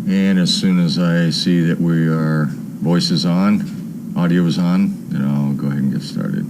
And as soon as I see that voice is on, audio is on, then I'll go ahead and get started.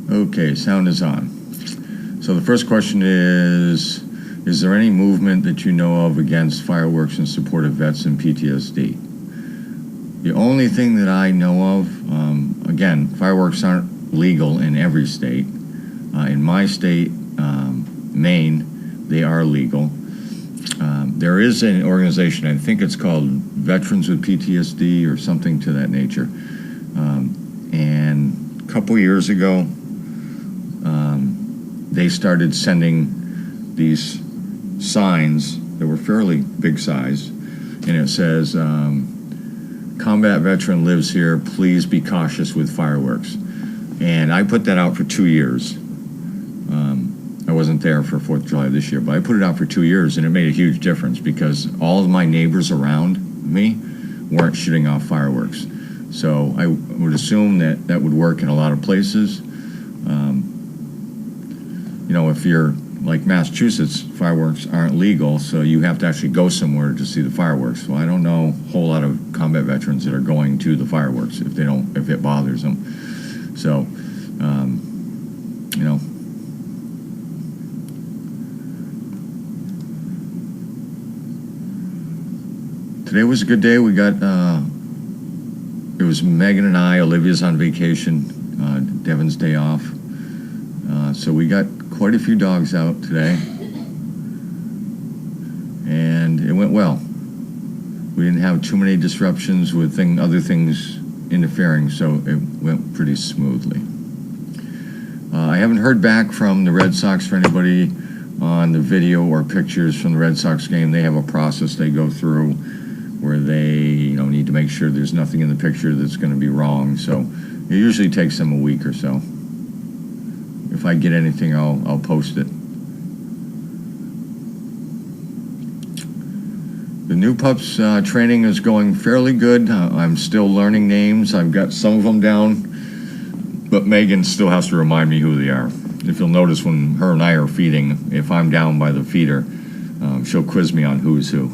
Okay, sound is on. So the first question is there any movement that you know of against fireworks in support of vets and PTSD? The only thing that I know of, again, fireworks aren't legal in every state. In my state, Maine, they are legal. There is an organization, I think it's called Veterans with PTSD or something to that nature. And a couple years ago, they started sending these signs that were fairly big size, and it says, combat veteran lives here, please be cautious with fireworks. And I put that out for 2 years. I wasn't there for 4th of July this year, but I put it out for 2 years, and it made a huge difference because all of my neighbors around me weren't shooting off fireworks. So I would assume that that would work in a lot of places. You know, if you're like Massachusetts, fireworks aren't legal, so you have to actually go somewhere to see the fireworks. So I don't know a whole lot of combat veterans that are going to the fireworks if it bothers them. So, you know. Today was a good day. We got, it was Megan and I, Olivia's on vacation, Devin's day off. So we got quite a few dogs out today, and it went well. We didn't have too many disruptions with other things interfering, so it went pretty smoothly. I haven't heard back from the Red Sox for anybody on the video or pictures from the Red Sox game. They have a process they go through where they need to make sure there's nothing in the picture that's going to be wrong, so it usually takes them a week or so. If I get anything, I'll post it. The new pups training is going fairly good. I'm still learning names. I've got some of them down, but Megan still has to remind me who they are. If you'll notice when her and I are feeding, if I'm down by the feeder, she'll quiz me on who's who.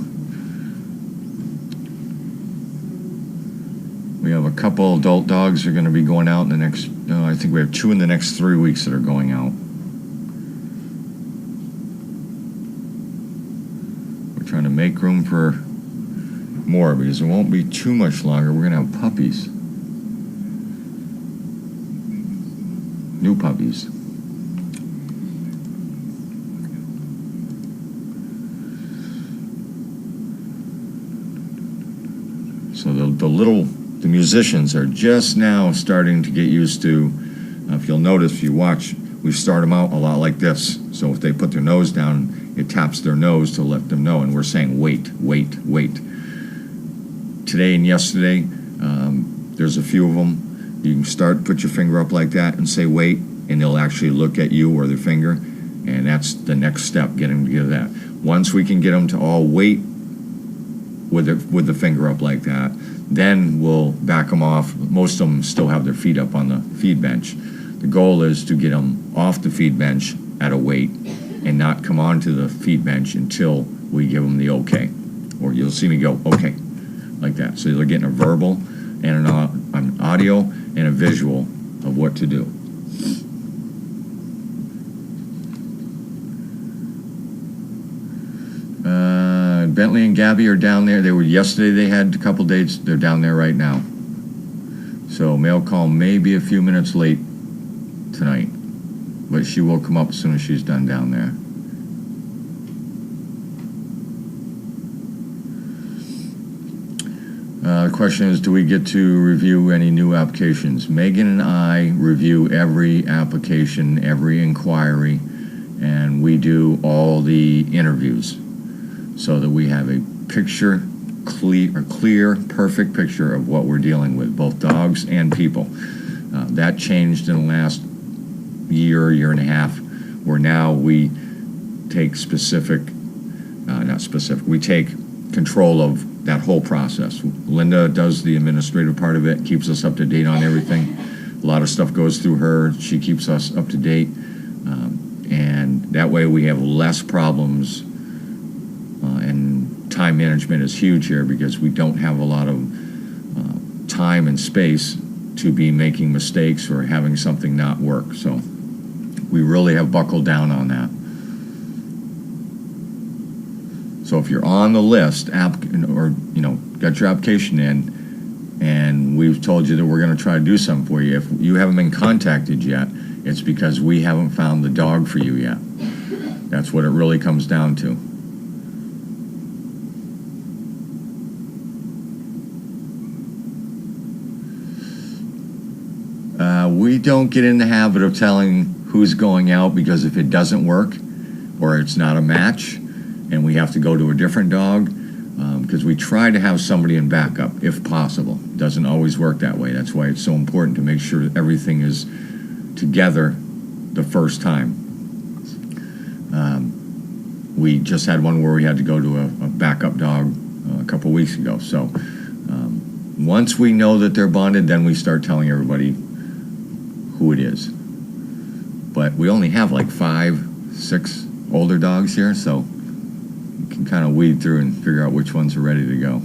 We have a couple adult dogs that are going to be going out in the next, I think we have 2 in the next 3 weeks that are going out. We're trying to make room for more because it won't be too much longer. We're going to have puppies. New puppies. So the musicians are just now starting to get used to, if you'll notice, if you watch, we start them out a lot like this. So if they put their nose down, it taps their nose to let them know, and we're saying wait, wait, wait. Today and yesterday, there's a few of them. You can put your finger up like that and say wait, and they'll actually look at you or their finger, and that's the next step, getting them to give that. Once we can get them to all wait with the finger up like that, then we'll back them off. Most of them still have their feet up on the feed bench. The goal is to get them off the feed bench at a wait and not come onto the feed bench until we give them the okay. Or you'll see me go, okay, like that. So they're getting a verbal and an audio and a visual of what to do. Bentley and Gabby are down there. Yesterday they had a couple dates. They're down there right now. So mail call may be a few minutes late tonight, but she will come up as soon as she's done down there. The question is, do we get to review any new applications? Megan and I review every application, every inquiry, and we do all the interviews so that we have a clear, perfect picture of what we're dealing with, both dogs and people. That changed in the last year and a half, where now we take we take control of that whole process. Linda does the administrative part of it, keeps us up to date on everything. A lot of stuff goes through her. She keeps us up to date. And that way we have less problems. And time management is huge here because we don't have a lot of time and space to be making mistakes or having something not work. So we really have buckled down on that. So if you're on the list, got your application in, and we've told you that we're going to try to do something for you, if you haven't been contacted yet, it's because we haven't found the dog for you yet. That's what it really comes down to. We don't get in the habit of telling who's going out, because if it doesn't work or it's not a match and we have to go to a different dog, because we try to have somebody in backup if possible. It doesn't always work that way. That's why it's so important to make sure that everything is together the first time. We just had one where we had to go to a backup dog a couple weeks ago. So once we know that they're bonded, then we start telling everybody who it is. But we only have like 5, 6 older dogs here, so you can kind of weed through and figure out which ones are ready to go.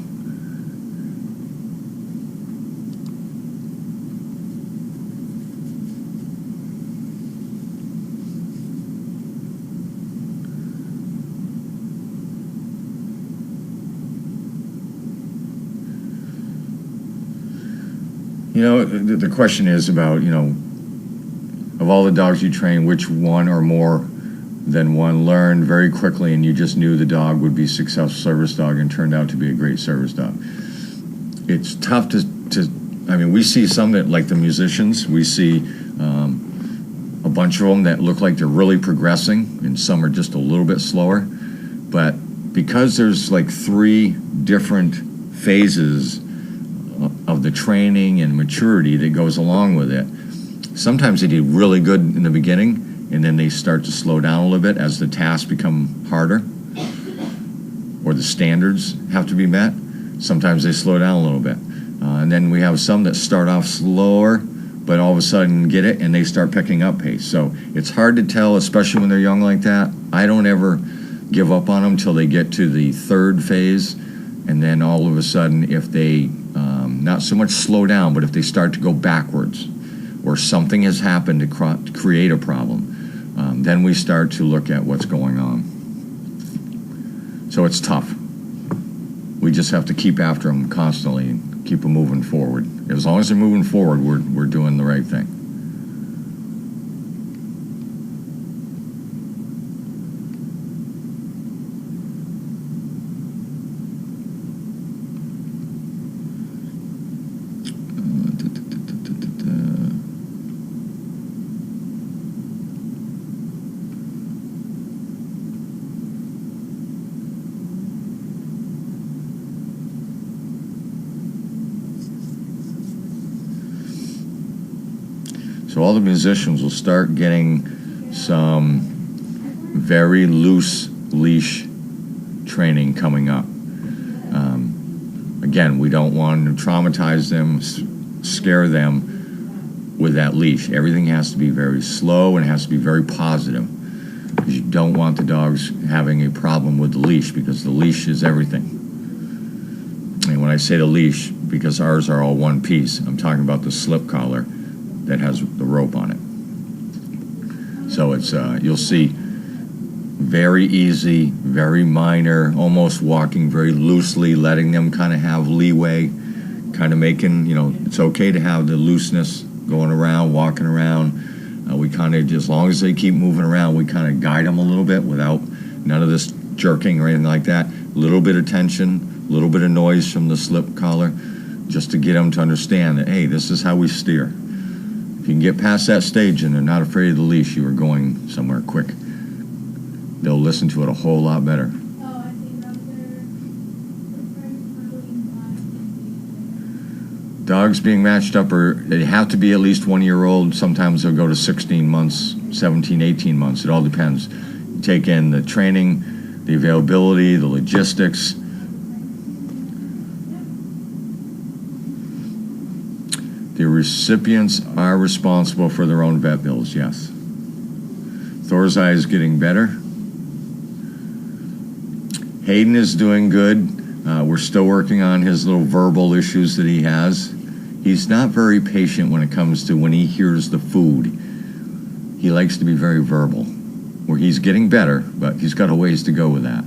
The question is about, of all the dogs you train, which one or more than one learned very quickly and you just knew the dog would be a successful service dog and turned out to be a great service dog. It's tough we see some that, like the musicians, we see a bunch of them that look like they're really progressing, and some are just a little bit slower. But because there's like 3 different phases of the training and maturity that goes along with it, sometimes they do really good in the beginning, and then they start to slow down a little bit as the tasks become harder or the standards have to be met. Sometimes they slow down a little bit. And then we have some that start off slower, but all of a sudden get it, and they start picking up pace. So it's hard to tell, especially when they're young like that. I don't ever give up on them till they get to the 3rd phase, and then all of a sudden, if they not so much slow down, but if they start to go backwards, or something has happened to create a problem, then we start to look at what's going on. So it's tough. We just have to keep after them constantly and keep them moving forward. As long as they're moving forward, we're doing the right thing. So all the musicians will start getting some very loose leash training coming up. Again, we don't want to traumatize them, scare them with that leash. Everything has to be very slow and it has to be very positive, because you don't want the dogs having a problem with the leash, because the leash is everything. And when I say the leash, because ours are all one piece, I'm talking about the slip collar that has the rope on it. So it's you'll see very easy, very minor, almost walking very loosely, letting them kind of have leeway, kind of making, it's okay to have the looseness going around, walking around. We kind of, as long as they keep moving around, we kind of guide them a little bit without none of this jerking or anything like that. A little bit of tension, a A little bit of noise from the slip collar, just to get them to understand that, hey, this is how we steer. If you can get past that stage and they're not afraid of the leash, you are going somewhere quick. They'll listen to it a whole lot better. Dogs being matched up, they have to be at least 1 year old. Sometimes they'll go to 16 months, 17, 18 months. It all depends. You take in the training, the availability, the logistics. The recipients are responsible for their own vet bills, yes. Thor's eye is getting better. Hayden is doing good. We're still working on his little verbal issues that he has. He's not very patient when it comes to when he hears the food. He likes to be very verbal. Where he's getting better, but he's got a ways to go with that.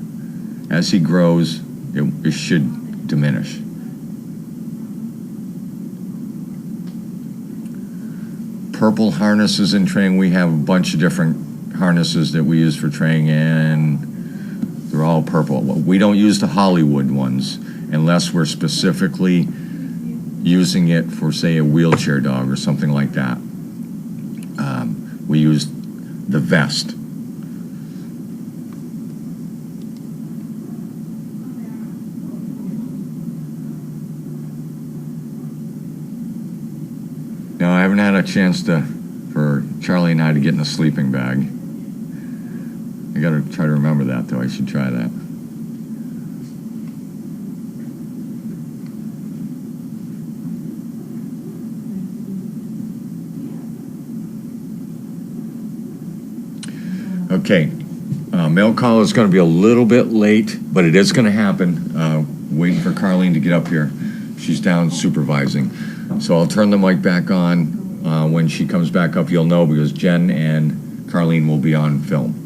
As he grows, it should diminish. Purple harnesses in training. We have a bunch of different harnesses that we use for training, and they're all purple. We don't use the Hollywood ones unless we're specifically using it for, say, a wheelchair dog or something like that. We use the vest. Now, I haven't had a chance for Charlie and I to get in a sleeping bag. I gotta try to remember that, though. I should try that. Okay, mail call is going to be a little bit late, but it is going to happen. Waiting for Carlene to get up here. She's down supervising. So I'll turn the mic back on. When she comes back up, you'll know, because Jen and Carlene will be on film.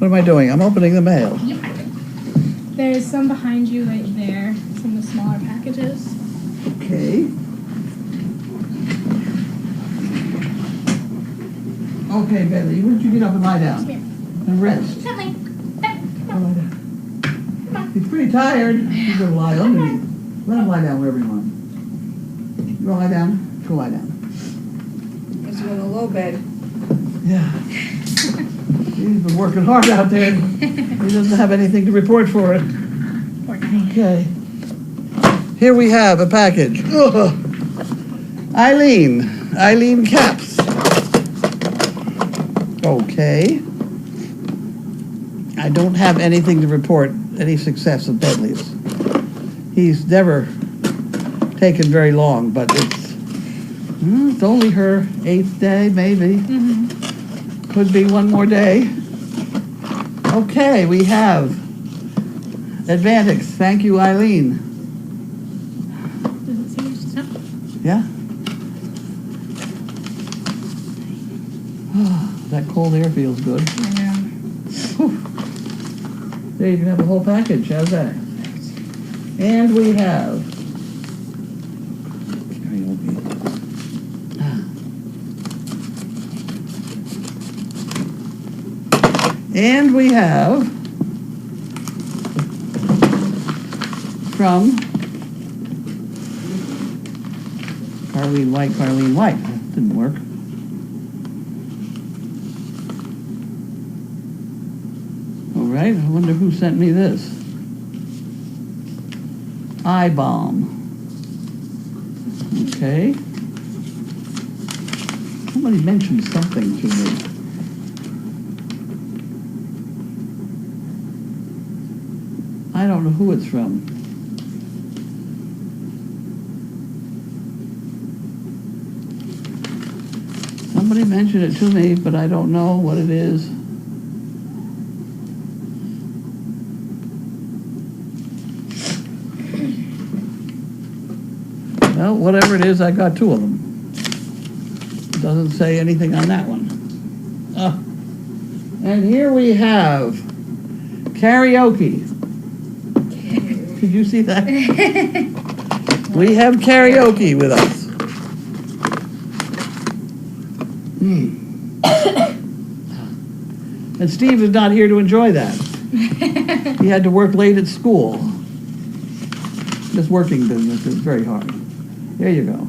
What am I doing? I'm opening the mail. Yep. There's some behind you right there. Some of the smaller packages. Okay. Okay, Bentley, why don't you get up and lie down? Here. And rest. Bentley. Go lie down. He's pretty tired. He's gonna lie underneath. Let him lie down wherever you want. You wanna lie down? Go lie down. He's in a low bed. Yeah. He's been working hard out there. He doesn't have anything to report for it. Okay. Here we have a package. Ugh. Eileen Caps. Okay. I don't have anything to report any success of Bentley's. He's never taken very long, but it's only her 8th day, maybe. Mm-hmm. Could be one more day. Okay, we have Advantix. Thank you, Eileen. Does it say your stuff? Yeah. That cold air feels good. Yeah. Whew. There, you can have a whole package. How's that? And we have karaoke. And we have from Carlene White. That didn't work. All right, I wonder who sent me this. I-bomb. Okay. Somebody mentioned something to me. I don't know who it's from. Somebody mentioned it to me, but I don't know what it is. Well, whatever it is, I got 2 of them. It doesn't say anything on that one. And here we have karaoke. Did you see that? We have karaoke with us. And Steve is not here to enjoy that. He had to work late at school. This working business is very hard. There you go.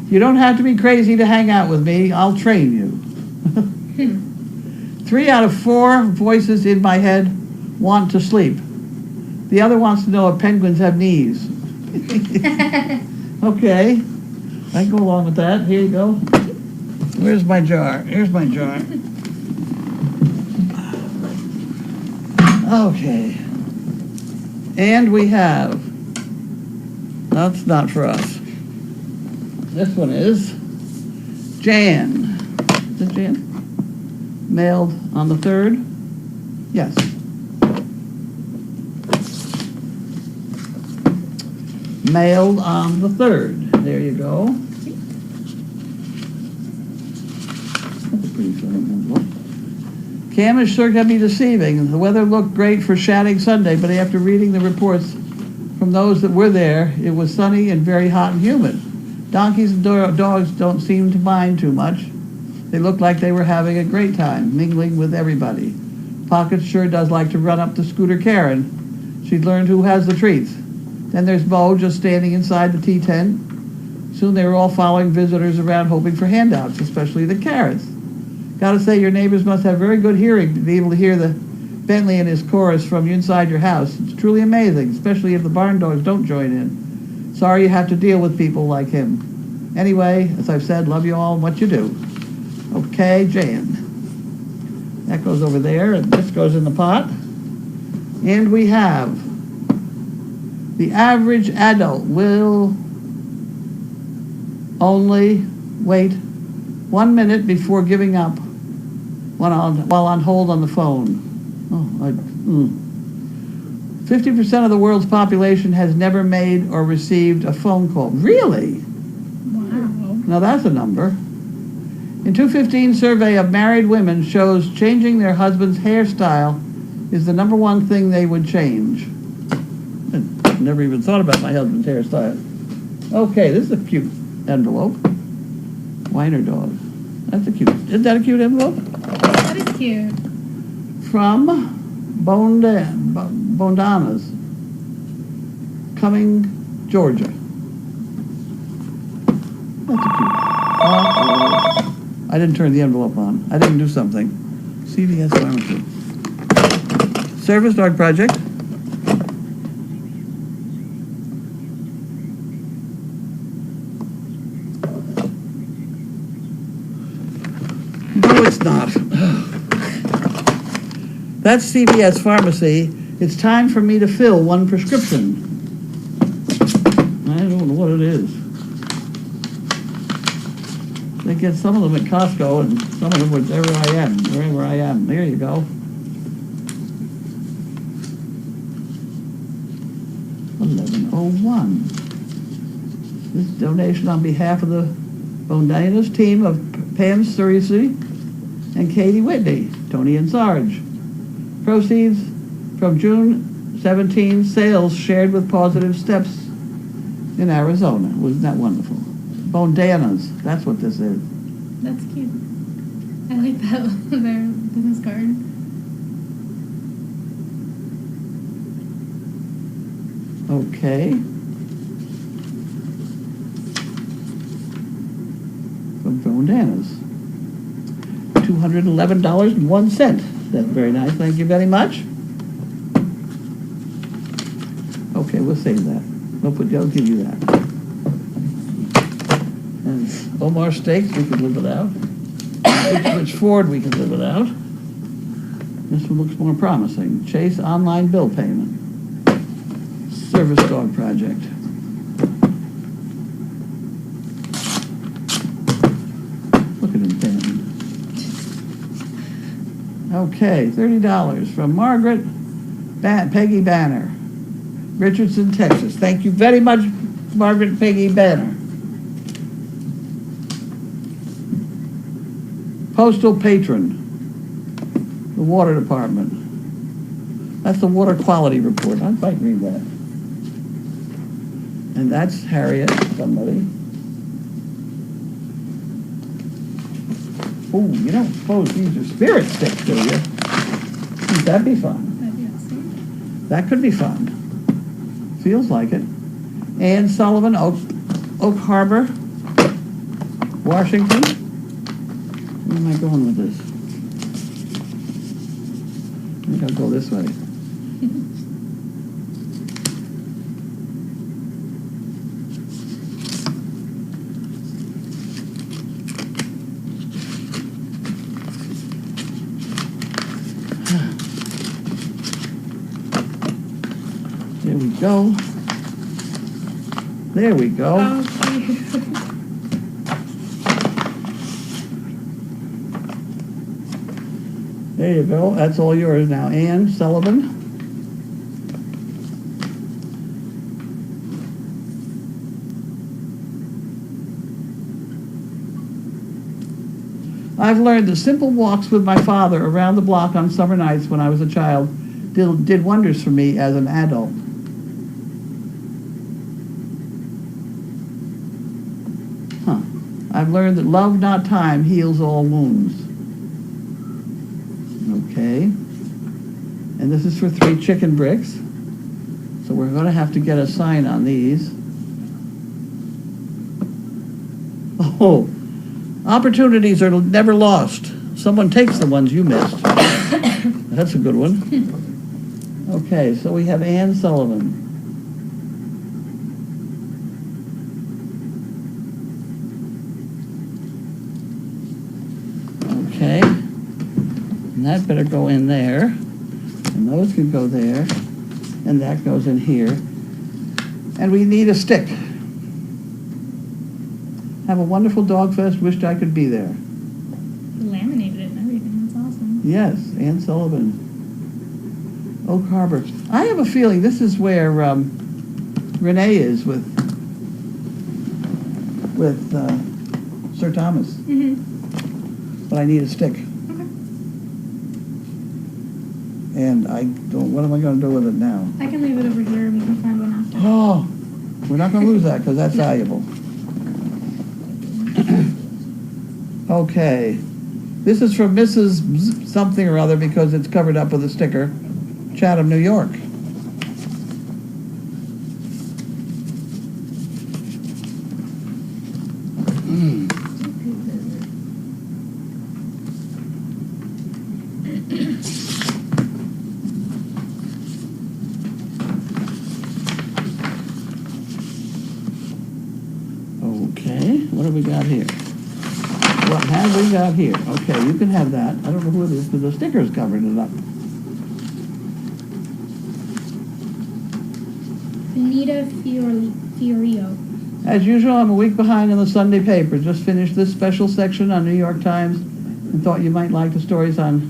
You don't have to be crazy to hang out with me. I'll train you. 3 out of 4 voices in my head want to sleep. The other wants to know if penguins have knees. Okay. I can go along with that. Here you go. Where's my jar? Here's my jar. Okay. And we have, that's not for us. This one is Jan. Is it Jan? Mailed on the 3rd? Yes. Mailed on the 3rd. There you go. That's a pretty short envelope. Cam is sure can be deceiving. The weather looked great for Shattuck Sunday, but after reading the reports from those that were there, it was sunny and very hot and humid. Donkeys and dogs don't seem to mind too much. They look like they were having a great time, mingling with everybody. Pocket sure does like to run up to Scooter Karen. She's learned who has the treats. Then there's Bo just standing inside the tea tent. Soon they were all following visitors around hoping for handouts, especially the carrots. Gotta say, your neighbors must have very good hearing to be able to hear the Bentley and his chorus from inside your house. It's truly amazing, especially if the barn dogs don't join in. Sorry you have to deal with people like him. Anyway, as I've said, love you all and what you do. Okay, Jan. That goes over there, and this goes in the pot. And we have the average adult will only wait 1 minute before giving up while on hold on the phone. 50% of the world's population has never made or received a phone call. Really? Wow. Now that's a number. In 215 survey of married women shows changing their husband's hairstyle is the number one thing they would change. I never even thought about my husband's hairstyle. Okay, this is a cute envelope. Wiener dog. That's a cute. Isn't that a cute envelope? That is cute. From Bondana's, Cumming, Georgia. That's a cute. I didn't turn the envelope on. I didn't do something. CVS Pharmacy. Service Dog Project. No, it's not. That's CVS Pharmacy. It's time for me to fill one prescription. I don't know what it is. They get some of them at Costco and some of them wherever I am. There you go. 1101. This donation on behalf of the Bondana's team of Pam Cerisi and Katie Whitney, Tony and Sarge. Proceeds from June 17 sales shared with Positive Steps in Arizona. Wasn't that wonderful? Bondana's, that's what this is. That's cute. I like that their business card. Okay. From Bondana's. $211.01. That's very nice. Thank you very much. Okay, we'll save that. I'll give you that. And Omar Steaks, we could live without. Rich Ford, we could live without. This one looks more promising. Chase online bill payment. Service Dog Project. Look at him panting. Okay, $30 from Margaret Peggy Banner, Richardson, Texas. Thank you very much, Margaret Peggy Banner. Postal Patron, the Water Department. That's the Water Quality Report. I might read that. And that's Harriet, somebody. Oh, you don't suppose these are spirit sticks, do you? Wouldn't that be fun? That'd be awesome. That could be fun. Feels like it. Ann Sullivan, Oak Harbor, Washington. Where am I going with this? I think I'll go this way. There we go. There we go. Oh, cute. There you go. That's all yours now. Ann Sullivan. I've learned that simple walks with my father around the block on summer nights when I was a child did wonders for me as an adult. I've learned that love, not time, heals all wounds. Okay. And this is for 3 chicken bricks. So we're going to have to get a sign on these. Oh, opportunities are never lost. Someone takes the ones you missed. That's a good one. Okay, so we have Ann Sullivan. Okay, and that better go in there, and those can go there, and that goes in here. And we need a stick. Have a wonderful dog fest, wished I could be there. Laminated it and everything, that's awesome. Yes, Ann Sullivan. Oak Harbor. I have a feeling this is where Renee is with Sir Thomas. Mm-hmm. but I need a stick. Okay. And I don't, what am I gonna do with it now? I can leave it over here and we can find one after. Oh, we're not gonna lose that, because that's valuable. Okay, this is from Mrs. something or other, because it's covered up with a sticker, Chatham, New York. Okay, what have we got here? What have we got here? Okay, you can have that. I don't know who it is, because the sticker's covered it up. Anita Fiorio. As usual, I'm a week behind in the Sunday paper. Just finished this special section on New York Times and thought you might like the stories on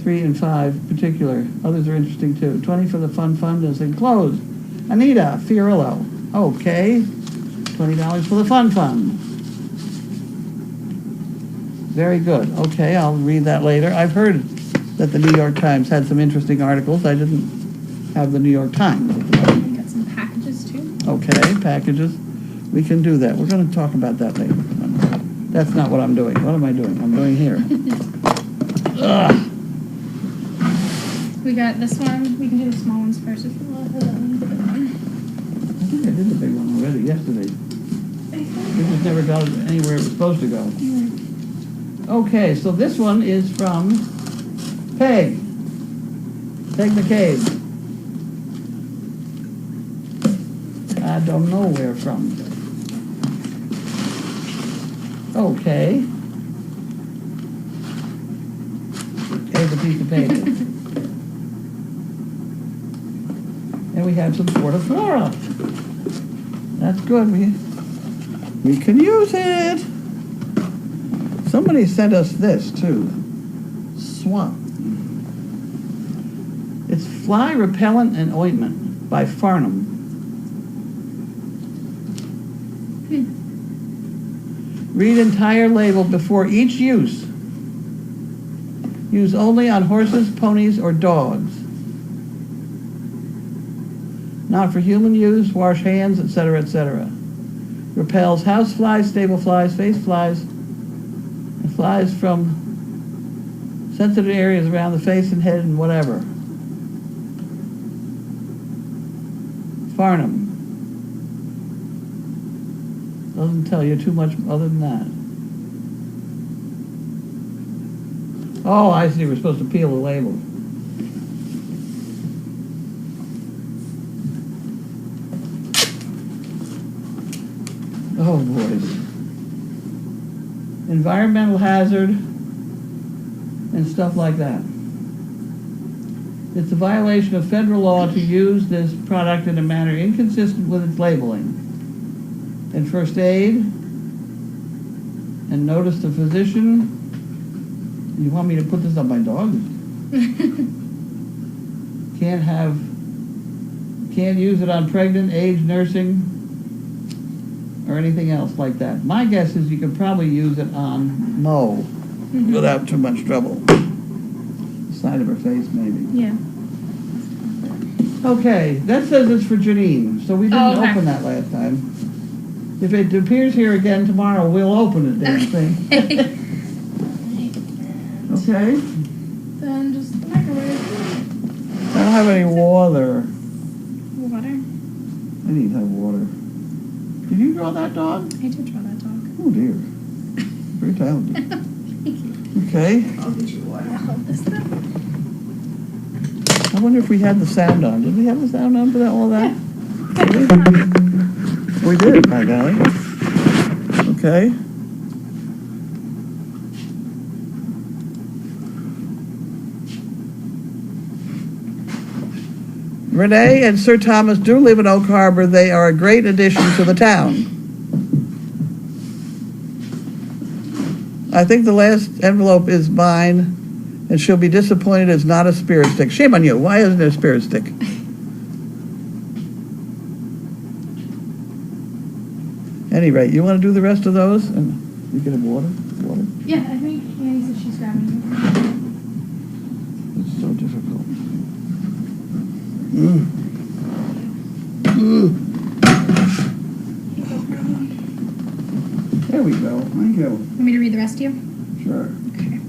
3 and 5 in particular. Others are interesting too. 20 for the fun fund is enclosed. Anita Fiorillo. Okay. $20 for the fun fund. Very good. Okay, I'll read that later. I've heard that the New York Times had some interesting articles. I didn't have the New York Times. We got some packages too. Okay, packages. We can do that. We're going to talk about that later. That's not what I'm doing. What am I doing? I'm doing here. Ugh. We got this one. We can do the small ones first if you want. Hold on, the big one. I think I did the big one already yesterday. It just never got anywhere it was supposed to go. Okay, so this one is from Peg. Peg McCabe. I don't know where from. Okay. Here's a piece of paper. And we have some sort of flora. That's good. We can use it. Somebody sent us this too. Swamp. It's fly repellent and ointment by Farnham. Read entire label before each use. Use only on horses, ponies, or dogs. Not for human use. Wash hands, etc., etc. Repels house flies, stable flies, face flies, and flies from sensitive areas around the face and head and whatever. Farnham. Doesn't tell you too much other than that. Oh, I see. We're supposed to peel the label. Oh, boys. Environmental hazard and stuff like that. It's a violation of federal law to use this product in a manner inconsistent with its labeling. And first aid, and notice the physician. You want me to put this on my dog? Can't use it on pregnant, aged, nursing, or anything else like that. My guess is you could probably use it on Mo without too much trouble. The side of her face, maybe. Yeah. Okay, that says it's for Janine, so we didn't open that last time. If it appears here again tomorrow, we'll open it, damn thing. Okay? Then just the microwave. I don't have any water. Water. I need to have water. Did you draw that dog? I did draw that dog. Oh, dear. Very talented. Thank you. Okay. I'll get you water. I'll hold this then. I wonder if we had the sound on. Did we have the sound on for that, all that? We did, by golly. Okay. Renee and Sir Thomas do live in Oak Harbor. They are a great addition to the town. I think the last envelope is mine, and she'll be disappointed it's not a spirit stick. Shame on you. Why isn't it a spirit stick? Any rate, you want to do the rest of those? And you can have water? Water? Yeah, I think Annie said she's grabbing it. It's so difficult. There we go. Thank you. Want me to read the rest to you? Sure. Okay.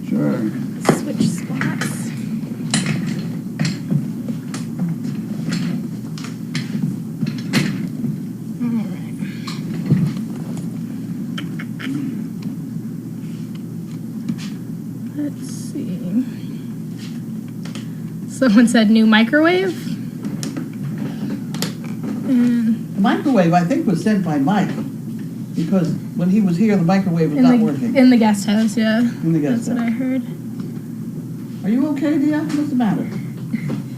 Sure. Switch spots. Alright. Let's see. Someone said new microwave. And The microwave, I think, was sent by Mike, because when he was here, the microwave was not working. in the guest house, yeah. In the guest That's what I house. heard. Are you okay, Dia? What's the matter?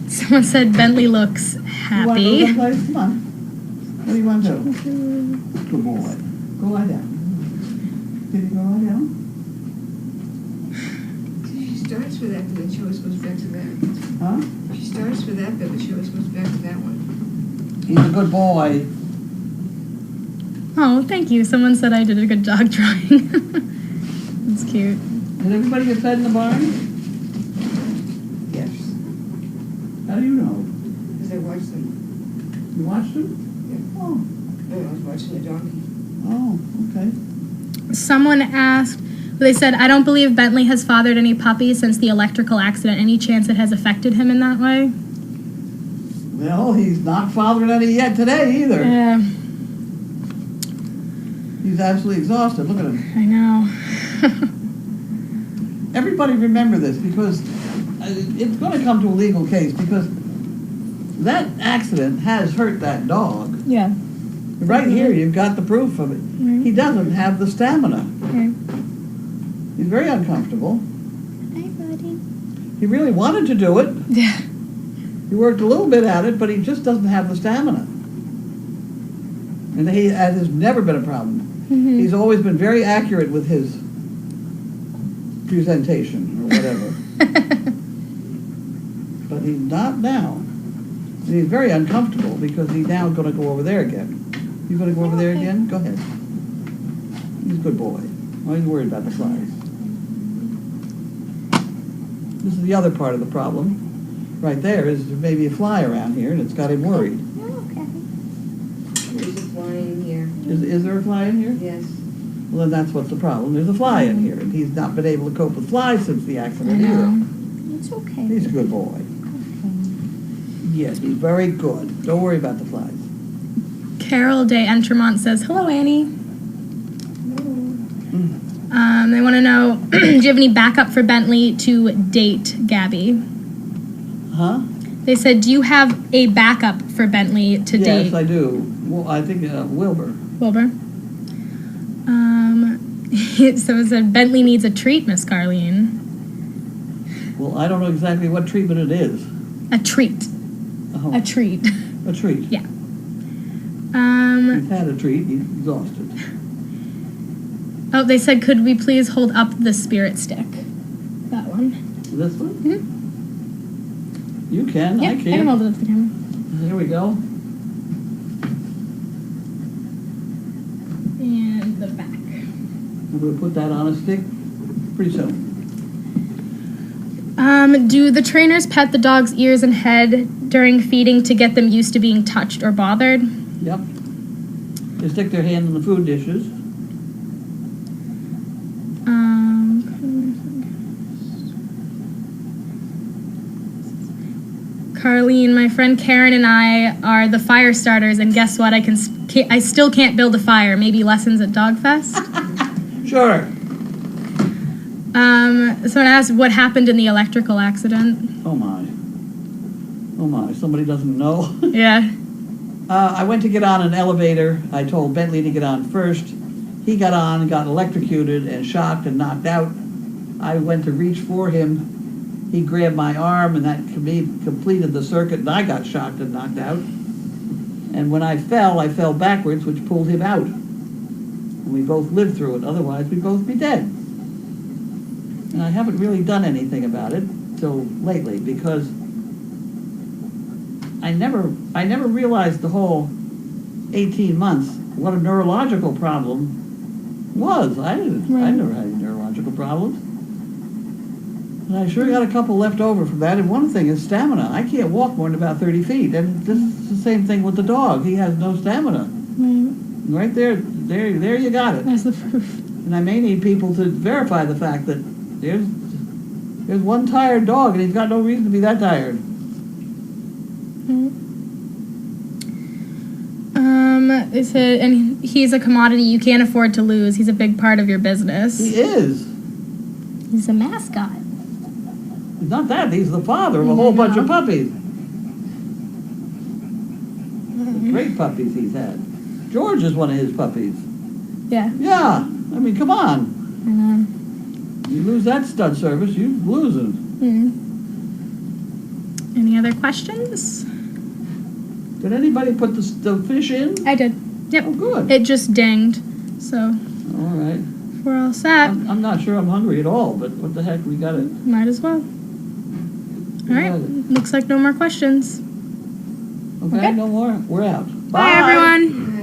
Someone said Bentley looks You want to go happy. someplace? Come on. What do you want to do? Good boy. Go lie down. Did you go lie down? She starts with that, but then she always goes back to that. Huh? She starts with that bit, but she always goes back to that one. He's a good boy. Oh, thank you. Someone said I did a good dog drawing. That's cute. Did everybody get fed in the barn? Yes, How do you know? because I watched them. You watched him? Yeah. Oh, No, I was watching the donkey. oh, okay. Someone asked, they said, I don't believe Bentley has fathered any puppies since the electrical accident. Any chance it has affected him in that way? Well, he's not fathering any yet today either. Yeah, He's absolutely exhausted. Look at him. I know. Everybody remember this, because it's going to come to a legal case, because that accident has hurt that dog. Yeah. Right here, you've got the proof of it. He doesn't have the stamina. Okay. He's very uncomfortable. Hi, buddy. He really wanted to do it. Yeah. He worked a little bit at it, but he just doesn't have the stamina. And that has never been a problem. Mhm. He's always been very accurate with his presentation or whatever. But he's not now. And he's very uncomfortable because he's now going to go over there again. You going to go over there Okay. again? Go ahead. He's a good boy. Why are you worried about the flies? This is the other part of the problem. Right there is there may be a fly around here, and it's got him worried. Oh, okay. There's a fly in here. Is there a fly in here? Yes. Well, then that's what's the problem. There's a fly in here, and he's not been able to cope with flies since the I accident know. either. It's okay. He's a good boy. Yes, he's very good. Don't worry about the flies. Carol de Entremont says, hello, Annie. They want to know, do you have any backup for Bentley to date Gabby? Huh? They said, do you have a backup for Bentley to date Yes, I do. Well, I think Wilbur. Wilbur? So it said, Bentley needs a treat, Miss Carlene. Well, I don't know exactly what treatment it is. A treat. Oh, A treat. a treat. Yeah. He's had a treat. He's exhausted. Oh, they said, could we please hold up the spirit stick? That one. This one? Mhm. You can. Yeah, I I can can. hold it up to the camera. There we go. And the back. I'm going to put that on a stick pretty soon. Do the trainers pet the dog's ears and head during feeding to get them used to being touched or bothered? Yep. They stick their hand in the food dishes. Carlene, my friend Karen and I are the fire starters, and guess what? I still can't build a fire. Maybe lessons at Dogfest. Sure. Someone asked what happened in the electrical accident. Oh my. Oh my. Somebody doesn't know. Yeah. I went to get on an elevator. I told Bentley to get on first. He got on and got electrocuted and shocked and knocked out. I went to reach for him. He grabbed my arm, and that completed the circuit, and I got shocked and knocked out. And when I fell backwards, which pulled him out. And we both lived through it. Otherwise, we'd both be dead. And I haven't really done anything about it till lately, because I never realized the whole 18 months what a neurological problem Was. I Right. never had any neurological problems. And I sure got a couple left over from that. And one thing is stamina. I can't walk more than about 30 feet. And this is the same thing with the dog. He has no stamina. Right. Right there you got it. That's the proof. And I may need people to verify the fact that there's one tired dog and he's got no reason to be that tired. They said, and he's a commodity you can't afford to lose. He's a big part of your business. He is. He's a mascot. He's not that. He's the father of a whole bunch of puppies. Great puppies he's had. George is one of his puppies. Yeah. Yeah. I mean, come on. I know. You lose that stud service, you losing. Any other questions? Did anybody put the fish in? I did. Yep. Oh, good. It just dinged. So All right. we're all set. I'm not sure I'm hungry at all, but what the heck, we got it. Might as well. All right. Looks like no more questions. Okay, no more. We're out. Bye everyone.